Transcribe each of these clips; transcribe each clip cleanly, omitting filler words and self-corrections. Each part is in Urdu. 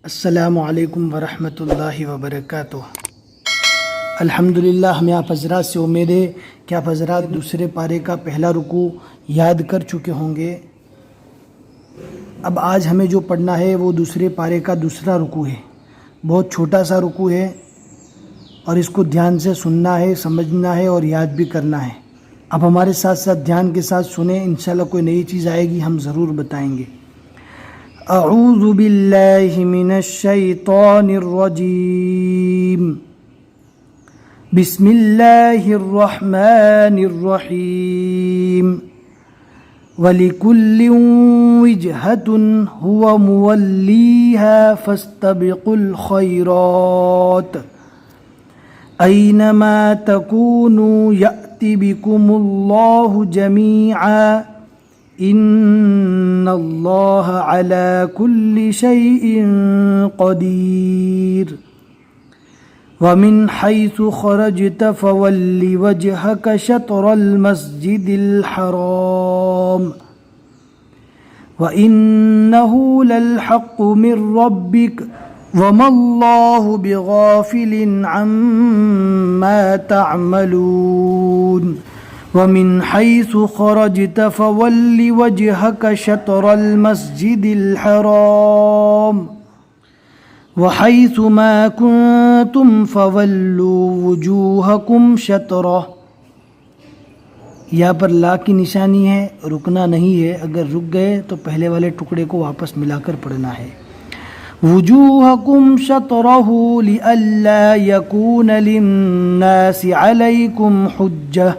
السلام علیکم ورحمۃ اللہ وبرکاتہ۔ الحمدللہ، ہمیں آپ حضرات سے امید ہے کہ آپ حضرات دوسرے پارے کا پہلا رکوع یاد کر چکے ہوں گے۔ اب آج ہمیں جو پڑھنا ہے وہ دوسرے پارے کا دوسرا رکوع ہے۔ بہت چھوٹا سا رکوع ہے اور اس کو دھیان سے سننا ہے، سمجھنا ہے اور یاد بھی کرنا ہے۔ اب ہمارے ساتھ ساتھ دھیان کے ساتھ سنیں، انشاءاللہ کوئی نئی چیز آئے گی ہم ضرور بتائیں گے۔ اعوذ باللہ من الشیطان الرجیم، بسم اللہ الرحمن الرحیم، وَلِكُلٍّ وِجْهَةٌ هُوَ مُوَلِّيهَا فَاسْتَبِقُوا الْخَيْرَاتِ أَيْنَمَا تَكُونُوا يَأْتِ بِكُمُ اللَّهُ جَمِيعًا إِنَّ اللَّهَ عَلَى كُلِّ شَيْءٍ قَدِيرٌ وَمِنْ حَيْثُ خَرَجْتَ فَوَلِّ وَجْهَكَ شَطْرَ الْمَسْجِدِ الْحَرَامِ وَإِنَّهُ لَلْحَقُّ مِنْ رَبِّكَ وَمَا اللَّهُ بِغَافِلٍ عَمَّا تَعْمَلُونَ وَمِنْ حَيْثُ خَرَجْتَ فَوَلِّ وَجْهَكَ شَطْرَ الْمَسْجِدِ الْحَرَامِ وَحَيْثُ مَا كُنْتُمْ فَوَلُّوا وُجُوهَكُمْ شَطْرَهُ۔ یہاں پر لا کی نشانی ہے، رکنا نہیں ہے، اگر رک گئے تو پہلے والے ٹکڑے کو واپس ملا کر پڑھنا ہے۔ وُجُوهَكُمْ شَطْرَهُ لِئَلَّا يَكُونَ لِلنَّاسِ عَلَيْكُمْ حُجَّةٌ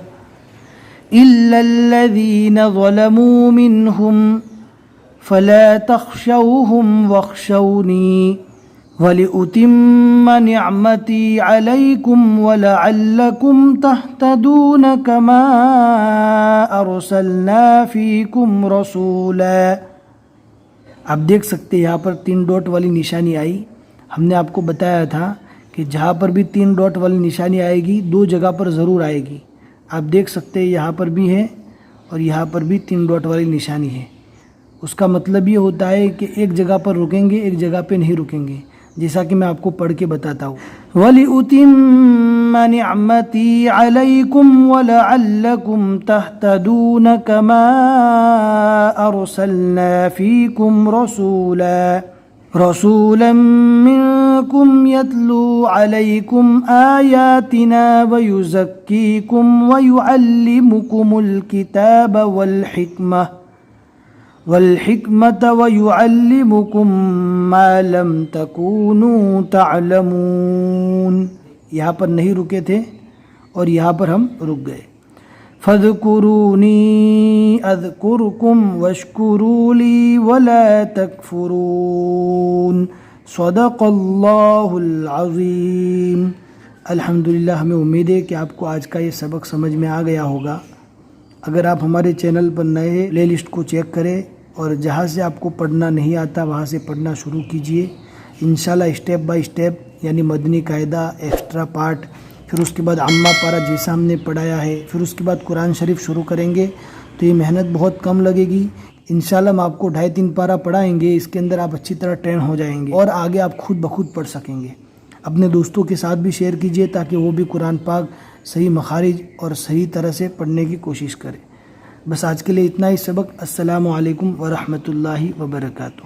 إِلَّا الَّذِينَ ظَلَمُوا مِنْهُمْ فَلَا تَخْشَوْهُمْ وَاخْشَوْنِي وَلِأُتِمَّ نِعْمَتِي عَلَيْكُمْ وَلَعَلَّكُمْ تَهْتَدُونَ كَمَا أَرْسَلْنَا فِيكُمْ رَسُولًا۔ آپ دیکھ سکتے یہاں پر 3 ڈاٹ والی نشانی آئی۔ ہم نے آپ کو بتایا تھا کہ جہاں پر بھی 3 ڈاٹ والی نشانی آئے گی 2 جگہ پر ضرور آئے گی۔ آپ دیکھ سکتے یہاں پر بھی ہے اور یہاں پر بھی 3 ڈاٹ والی نشانی ہے۔ اس کا مطلب یہ ہوتا ہے کہ ایک جگہ پر رکیں گے، ایک جگہ پہ نہیں رکیں گے، جیسا کہ میں آپ کو پڑھ کے بتاتا ہوں۔ وَلِأُتِمَّ نِعْمَتِي عَلَيْكُمْ وَلَعَلَّكُمْ تَهْتَدُونَ كَمَا أَرْسَلْنَا فِيكُمْ رَسُولًا مِّنكُمْ يَتْلُو عَلَيْكُمْ آيَاتِنَا وَيُزَكِّيكُمْ وَيُعَلِّمُكُمُ الْكِتَابَ وَالْحِكْمَةَ وَيُعَلِّمُكُمْ مَا لَمْ تَكُونُوا تَعْلَمُونَ۔ یہاں پر نہیں رکے تھے اور یہاں پر ہم رک گئے۔ فَاذْكُرُونِي أَذْكُرْكُمْ وَاشْكُرُوا لِي وَلَا تَكْفُرُونَ۔ صدق اللہ العظیم۔ الحمدللہ، ہمیں امید ہے کہ آپ کو آج کا یہ سبق سمجھ میں آ گیا ہوگا۔ اگر آپ ہمارے چینل پر نئے ہیں، پلے لسٹ کو چیک کریں اور جہاں سے آپ کو پڑھنا نہیں آتا وہاں سے پڑھنا شروع کیجئے۔ انشاءاللہ اسٹیپ بائی اسٹیپ، یعنی مدنی قاعدہ، ایکسٹرا پارٹ، پھر اس کے بعد عامہ پارہ جیسا ہم نے پڑھایا ہے، پھر اس کے بعد قرآن شریف شروع کریں گے تو یہ محنت بہت کم لگے گی۔ انشاءاللہ ہم آپ کو 2.5-3 پارہ پڑھائیں گے، اس کے اندر آپ اچھی طرح ٹرین ہو جائیں گے اور آگے آپ خود بخود پڑھ سکیں گے۔ اپنے دوستوں کے ساتھ بھی شیئر کیجئے تاکہ وہ بھی قرآن پاک صحیح مخارج اور صحیح طرح سے پڑھنے کی کوشش کریں۔ بس آج کے لیے اتنا ہی سبق۔ السلام علیکم ورحمۃ اللہ وبرکاتہ۔